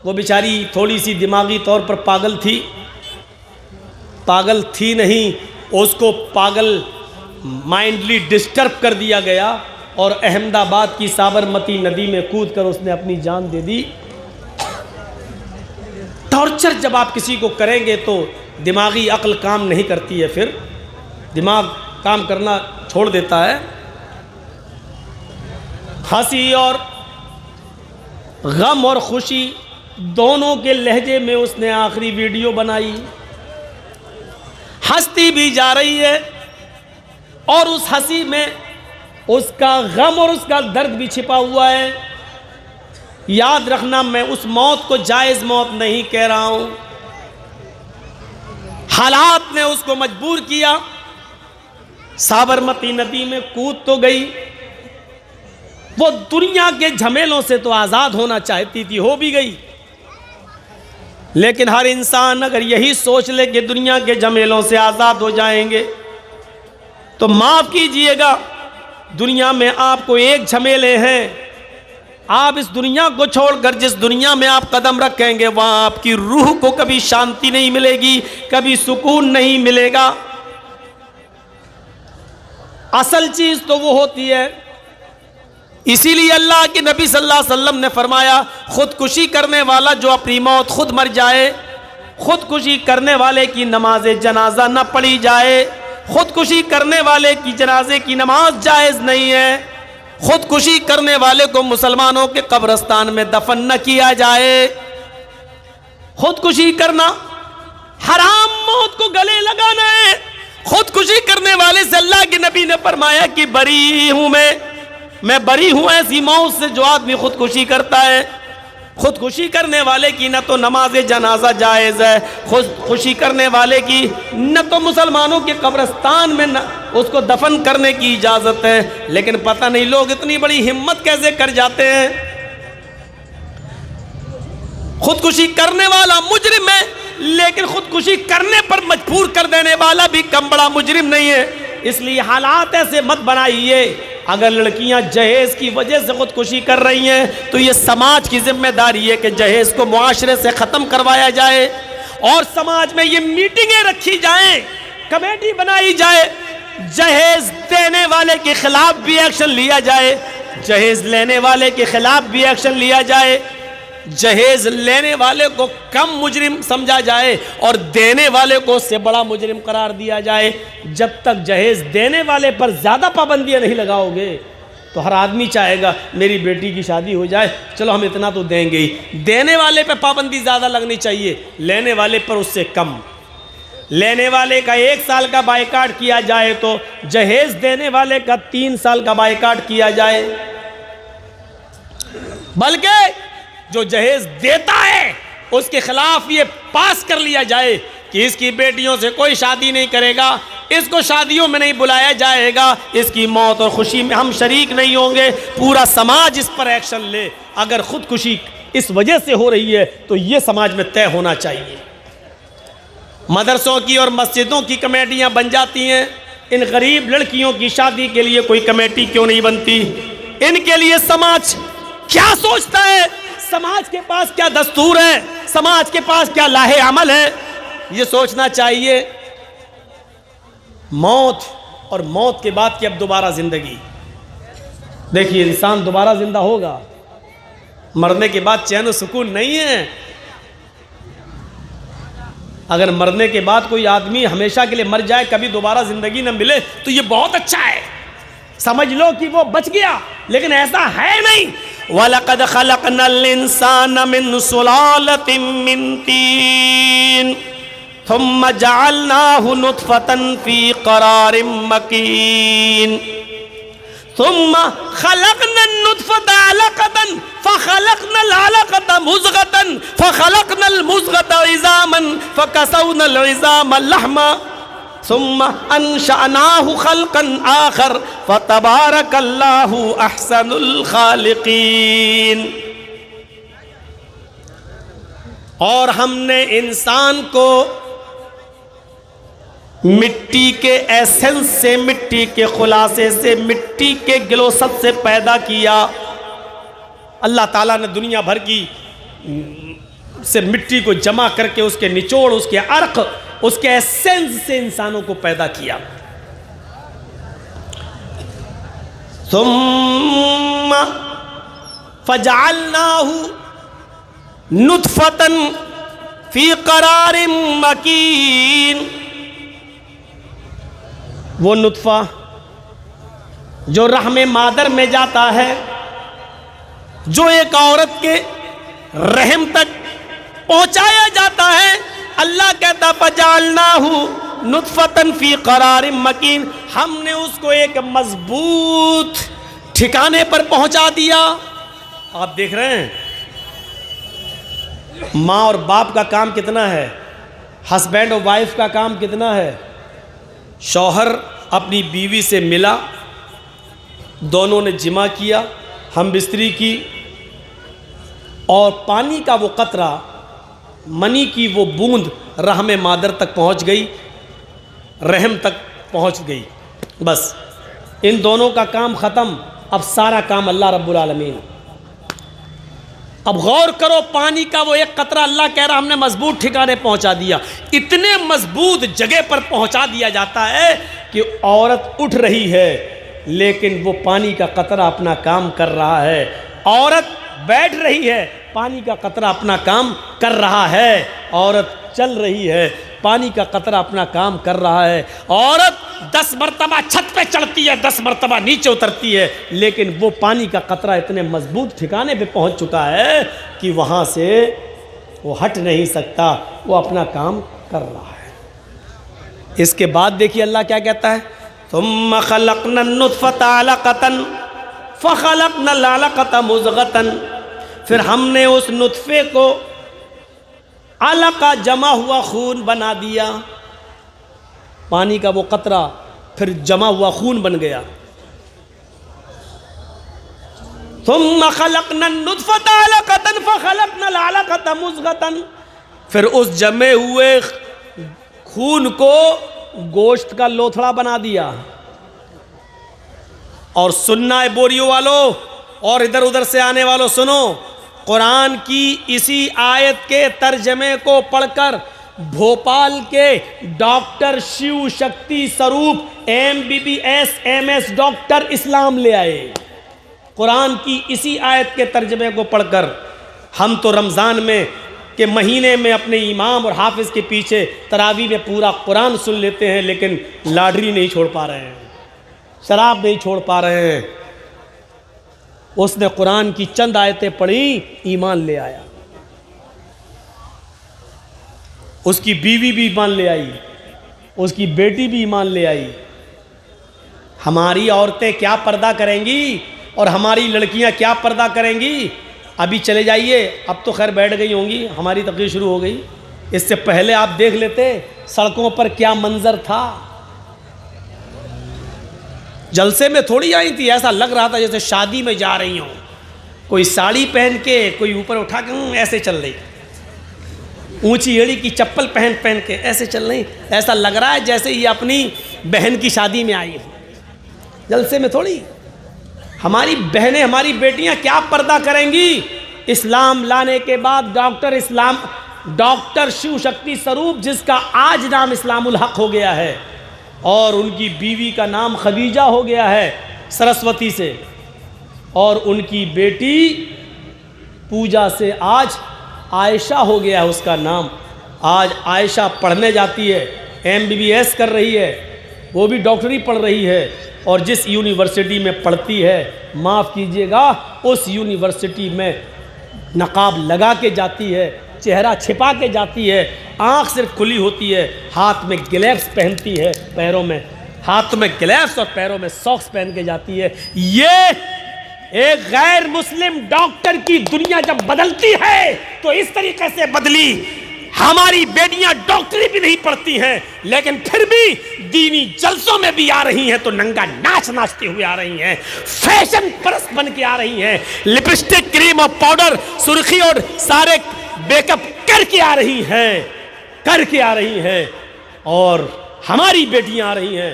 وہ بیچاری تھوڑی سی دماغی طور پر پاگل تھی نہیں، اس کو پاگل مائنڈلی ڈسٹرب کر دیا گیا اور احمد آباد کی سابرمتی ندی میں کود کر اس نے اپنی جان دے دی۔ ٹارچر جب آپ کسی کو کریں گے تو دماغی عقل کام نہیں کرتی ہے، پھر دماغ کام کرنا چھوڑ دیتا ہے۔ ہنسی اور غم اور خوشی دونوں کے لہجے میں اس نے آخری ویڈیو بنائی۔ ہنستی بھی جا رہی ہے اور اس ہنسی میں اس کا غم اور اس کا درد بھی چھپا ہوا ہے۔ یاد رکھنا، میں اس موت کو جائز موت نہیں کہہ رہا ہوں، حالات نے اس کو مجبور کیا۔ سابرمتی ندی میں کود تو گئی، وہ دنیا کے جھمیلوں سے تو آزاد ہونا چاہتی تھی، ہو بھی گئی، لیکن ہر انسان اگر یہی سوچ لے کہ دنیا کے جھمیلوں سے آزاد ہو جائیں گے تو معاف کیجئے گا، دنیا میں آپ کو ایک جھمیلے ہیں۔ آپ اس دنیا کو چھوڑ کر جس دنیا میں آپ قدم رکھیں گے وہاں آپ کی روح کو کبھی شانتی نہیں ملے گی، کبھی سکون نہیں ملے گا۔ اصل چیز تو وہ ہوتی ہے، اسی لیے اللہ کے نبی صلی اللہ علیہ وسلم نے فرمایا خودکشی کرنے والا جو اپنی موت خود مر جائے، خودکشی کرنے والے کی نماز جنازہ نہ پڑھی جائے، خودکشی کرنے والے کی جنازے کی نماز جائز نہیں ہے، خودکشی کرنے والے کو مسلمانوں کے قبرستان میں دفن نہ کیا جائے۔ خودکشی کرنا حرام، موت کو گلے لگانا ہے۔ خودکشی کرنے والے سے اللہ کے نبی نے فرمایا کہ بری ہوں میں بری ہوں ایسی موت سے جو آدمی خودکشی کرتا ہے۔ خودکشی کرنے والے کی نہ تو نماز جنازہ جائز ہے، خودکشی کرنے والے کی نہ تو مسلمانوں کے قبرستان میں اس کو دفن کرنے کی اجازت ہے۔ لیکن پتہ نہیں لوگ اتنی بڑی ہمت کیسے کر جاتے ہیں۔ خودکشی کرنے والا مجرم ہے، لیکن خودکشی کرنے پر مجبور کر دینے والا بھی کم بڑا مجرم نہیں ہے۔ اس لیے حالات ایسے مت بنائیے۔ اگر لڑکیاں جہیز کی وجہ سے خودکشی کر رہی ہیں تو یہ سماج کی ذمہ داری ہے کہ جہیز کو معاشرے سے ختم کروایا جائے، اور سماج میں یہ میٹنگیں رکھی جائیں، کمیٹی بنائی جائے، جہیز دینے والے کے خلاف بھی ایکشن لیا جائے، جہیز لینے والے کے خلاف بھی ایکشن لیا جائے، جہیز لینے والے کو کم مجرم سمجھا جائے اور دینے والے کو اس سے بڑا مجرم قرار دیا جائے۔ جب تک جہیز دینے والے پر زیادہ پابندیاں نہیں لگاؤ گے تو ہر آدمی چاہے گا میری بیٹی کی شادی ہو جائے، چلو ہم اتنا تو دیں گے ہی۔ دینے والے پہ پابندی زیادہ لگنی چاہیے، لینے والے پر اس سے کم۔ لینے والے کا 1 سال کا بائیکاٹ کیا جائے تو جہیز دینے والے کا 3 سال کا بائیکاٹ کیا جائے۔ بلکہ جو جہیز دیتا ہے اس کے خلاف یہ پاس کر لیا جائے کہ اس کی بیٹیوں سے کوئی شادی نہیں کرے گا، اس کو شادیوں میں نہیں بلایا جائے گا، اس کی موت اور خوشی میں ہم شریک نہیں ہوں گے، پورا سماج اس پر ایکشن لے۔ اگر خودکشی اس وجہ سے ہو رہی ہے تو یہ سماج میں طے ہونا چاہیے۔ مدرسوں کی اور مسجدوں کی کمیٹیاں بن جاتی ہیں، ان غریب لڑکیوں کی شادی کے لیے کوئی کمیٹی کیوں نہیں بنتی؟ ان کے لیے سماج کیا سوچتا ہے؟ سماج کے پاس کیا دستور ہے؟ سماج کے پاس کیا لاہ عمل ہے؟ یہ سوچنا چاہیے۔ موت اور موت کے بعد کی اب دوبارہ زندگی۔ دیکھیے انسان دوبارہ زندہ ہوگا، مرنے کے بعد چین و سکون نہیں ہے۔ اگر مرنے کے بعد کوئی آدمی ہمیشہ کے لیے مر جائے، کبھی دوبارہ زندگی نہ ملے تو یہ بہت اچھا ہے، سمجھ لو کہ وہ بچ گیا، لیکن ایسا ہے نہیں۔ وَلَقَدْ خَلَقْنَا الْإِنسَانَ مِنْ سُلَالَةٍ مِّن طِينٍ ثُمَّ جَعَلْنَاهُ نُطْفَةً فِي قَرَارٍ مَّكِينٍ ثُمَّ خَلَقْنَا النُّطْفَةَ عَلَقَةً فَخَلَقْنَا الْعَلَقَةَ مُضْغَةً فَخَلَقْنَا الْمُضْغَةَ عِظَامًا فَكَسَوْنَا الْعِظَامَ لَحْمًا ثم انشأناه خلقا آخر فتبارك الله احسن الخالقین۔ اور ہم نے انسان کو مٹی کے ایسنس سے، مٹی کے خلاصے سے، مٹی کے گلوست سے پیدا کیا۔ اللہ تعالیٰ نے دنیا بھر کی سے مٹی کو جمع کر کے اس کے نچوڑ، اس کے عرق، اس کے ایسنس سے انسانوں کو پیدا کیا. ثم فجعلناہ نطفۃ فی قرار مکین. وہ نطفہ جو رحم مادر میں جاتا ہے، جو ایک عورت کے رحم تک پہنچایا جاتا ہے، اللہ کہتا فجعلناہ نطفۃ فی قرار مکین، ہم نے اس کو ایک مضبوط ٹھکانے پر پہنچا دیا. آپ دیکھ رہے ہیں ماں اور باپ کا کام کتنا ہے، ہسبینڈ اور وائف کا کام کتنا ہے. شوہر اپنی بیوی سے ملا، دونوں نے جمع کیا، ہم بستری کی، اور پانی کا وہ قطرہ، منی کی وہ بوند رحم مادر تک پہنچ گئی، رحم تک پہنچ گئی. بس ان دونوں کا کام ختم. اب سارا کام اللہ رب العالمین. اب غور کرو، پانی کا وہ ایک قطرہ اللہ کہہ رہا ہم نے مضبوط ٹھکانے پہنچا دیا. اتنے مضبوط جگہ پر پہنچا دیا جاتا ہے کہ عورت اٹھ رہی ہے لیکن وہ پانی کا قطرہ اپنا کام کر رہا ہے. عورت بیٹھ رہی ہے، پانی کا قطرہ اپنا کام کر رہا ہے. عورت چل رہی ہے، پانی کا قطرہ اپنا کام کر رہا ہے. عورت 10 مرتبہ چھت پہ چڑھتی ہے، 10 مرتبہ نیچے اترتی ہے، لیکن وہ پانی کا قطرہ اتنے مضبوط ٹھکانے پہ پہنچ چکا ہے کہ وہاں سے وہ ہٹ نہیں سکتا، وہ اپنا کام کر رہا ہے. اس کے بعد دیکھیے اللہ کیا کہتا ہے، ثم خلقنا النطفة علقة فخلقنا العلقة مضغة. پھر ہم نے اس نطفے کو علقہ، جمع ہوا خون بنا دیا. پانی کا وہ قطرہ پھر جمع ہوا خون بن گیا. ثم خلقنا النطفة علقة فخلقنا العلقة مضغة. پھر اس جمے ہوئے خون کو گوشت کا لوتھڑا بنا دیا. اور سننا ہے بوریو والو اور ادھر ادھر سے آنے والوں، سنو، قرآن کی اسی آیت کے ترجمے کو پڑھ کر بھوپال کے ڈاکٹر شیو شکتی سروپ MBBS MS ڈاکٹر اسلام لے آئے. قرآن کی اسی آیت کے ترجمے کو پڑھ کر. ہم تو رمضان میں کہ مہینے میں اپنے امام اور حافظ کے پیچھے تراویح میں پورا قرآن سن لیتے ہیں، لیکن لاٹری نہیں چھوڑ پا رہے ہیں، شراب نہیں چھوڑ پا رہے ہیں. اس نے قرآن کی چند آیتیں پڑھی، ایمان لے آیا. اس کی بیوی بھی ایمان لے آئی، اس کی بیٹی بھی ایمان لے آئی. ہماری عورتیں کیا پردہ کریں گی اور ہماری لڑکیاں کیا پردہ کریں گی؟ ابھی چلے جائیے، اب تو خیر بیٹھ گئی ہوں گی، ہماری تقریر شروع ہو گئی. اس سے پہلے آپ دیکھ لیتے سڑکوں پر کیا منظر تھا. جلسے میں تھوڑی آئی تھی، ایسا لگ رہا تھا جیسے شادی میں جا رہی ہوں. کوئی ساڑی پہن کے، کوئی اوپر اٹھا کے ایسے چل رہی، اونچی ایڑی کی چپل پہن کے ایسے چل رہی. ایسا لگ رہا ہے جیسے یہ اپنی بہن کی شادی میں آئی ہوں. جلسے میں تھوڑی. ہماری بہنیں، ہماری بیٹیاں کیا پردہ کریں گی؟ اسلام لانے کے بعد ڈاکٹر شیو شکتی سروپ، جس کا آج نام اسلام الحق ہو گیا ہے، اور ان کی بیوی کا نام خدیجہ ہو گیا ہے سرسوتی سے، اور ان کی بیٹی پوجا سے آج عائشہ ہو گیا ہے اس کا نام. آج عائشہ پڑھنے جاتی ہے، MBBS کر رہی ہے، وہ بھی ڈاکٹری پڑھ رہی ہے، اور جس یونیورسٹی میں پڑھتی ہے، معاف کیجئے گا، اس یونیورسٹی میں نقاب لگا کے جاتی ہے، چہرہ چھپا کے جاتی ہے، آنکھ صرف کھلی ہوتی ہے، ہاتھ میں گلیوز پہنتی ہے، پیروں میں ہاتھ میں گلیوز اور پیروں میں ساکس پہن کے جاتی ہے. یہ ایک غیر مسلم ڈاکٹر کی دنیا جب بدلتی ہے تو اس طریقے سے بدلی. ہماری بیٹیاں ڈاکٹری بھی نہیں پڑھتی ہیں، لیکن پھر بھی دینی جلسوں میں بھی آ رہی ہیں تو ننگا ناچ ناچتے ہوئے آ رہی ہیں، فیشن پرست بن کے آ رہی ہیں، لپسٹک، کریم اور پاؤڈر، سرخی اور سارے بیک اپ کر کے آ رہی ہیں، اور ہماری بیٹیاں آ رہی ہیں.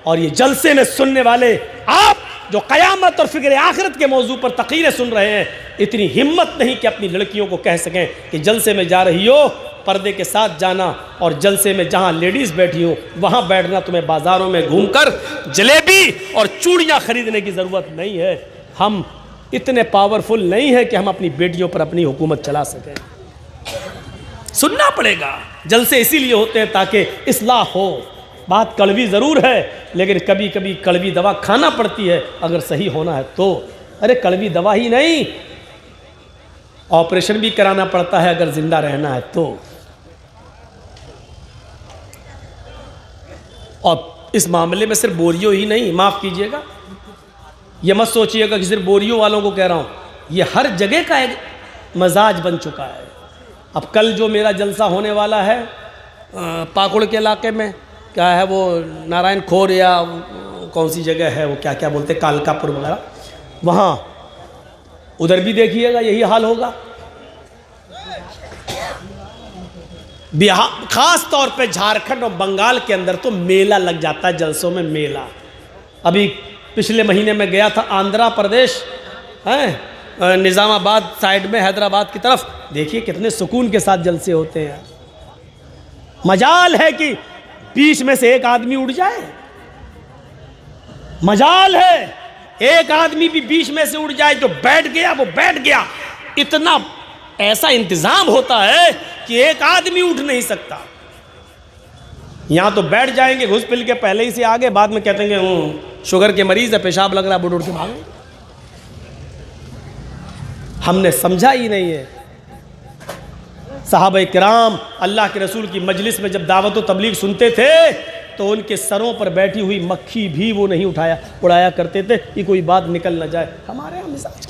اور یہ جلسے میں سننے والے، آپ جو قیامت اور فکر آخرت کے موضوع پر تقریریں سن رہے ہیں، اتنی ہمت نہیں کہ اپنی لڑکیوں کو کہہ سکیں کہ جلسے میں جا رہی ہو پردے کے ساتھ جانا، اور جلسے میں جہاں لیڈیز بیٹھی ہوں وہاں بیٹھنا، تمہیں بازاروں میں گھوم کر جلیبی اور چوڑیاں خریدنے کی ضرورت نہیں ہے۔ ہم اتنے پاورفل نہیں ہیں کہ ہم اپنی بیٹیوں پر اپنی حکومت چلا سکیں۔ سننا پڑے گا، جلسے اسی لیے ہوتے ہیں تاکہ اصلاح ہو۔ بات کڑوی ضرور ہے لیکن کبھی کبھی کڑوی دوا کھانا پڑتی ہے اگر صحیح ہونا ہے تو۔ ارے کڑوی دوا ہی نہیں، آپریشن بھی کرانا پڑتا ہے اگر زندہ رہنا ہے تو۔ اور اس معاملے میں صرف بوریو ہی نہیں، معاف کیجئے گا، یہ مت سوچئے گا کہ صرف بوریو والوں کو کہہ رہا ہوں، یہ ہر جگہ کا ایک مزاج بن چکا ہے۔ اب کل جو میرا جلسہ ہونے والا ہے پاکڑ کے علاقے میں، کیا ہے وہ نارائن کھور یا کون سی جگہ ہے وہ کیا کیا بولتے ہیں، کالکا پور وغیرہ، وہاں ادھر بھی دیکھیے گا یہی حال ہوگا۔ بہار خاص طور پہ جھارکھنڈ اور بنگال کے اندر تو میلہ لگ جاتا ہے، جلسوں میں میلہ۔ ابھی پچھلے مہینے میں گیا تھا آندھرا پردیش، نظام آباد سائیڈ میں حیدرآباد کی طرف، دیکھیے کتنے سکون کے ساتھ جلسے ہوتے ہیں۔ مجال ہے کہ بیچ میں سے ایک آدمی اٹھ جائے، مجال ہے ایک آدمی بھی بیچ میں سے اٹھ جائے، جو بیٹھ گیا وہ بیٹھ گیا۔ اتنا ایسا انتظام ہوتا ہے کہ ایک آدمی اٹھ نہیں سکتا۔ یہاں تو بیٹھ جائیں گے گھس پل کے پہلے ہی سے آگے، بعد میں کہتے ہیں کہ شوگر کے مریض ہے، پیشاب لگ رہا ہے، اٹھ کے بھاگیں۔ ہم نے سمجھا ہی نہیں ہے۔ صحابہ کرام اللہ کے رسول کی مجلس میں جب دعوت و تبلیغ سنتے تھے تو ان کے سروں پر بیٹھی ہوئی مکھی بھی وہ نہیں اڑایا کرتے تھے کہ کوئی بات نکل نہ جائے۔ ہمارے یہاں مزاج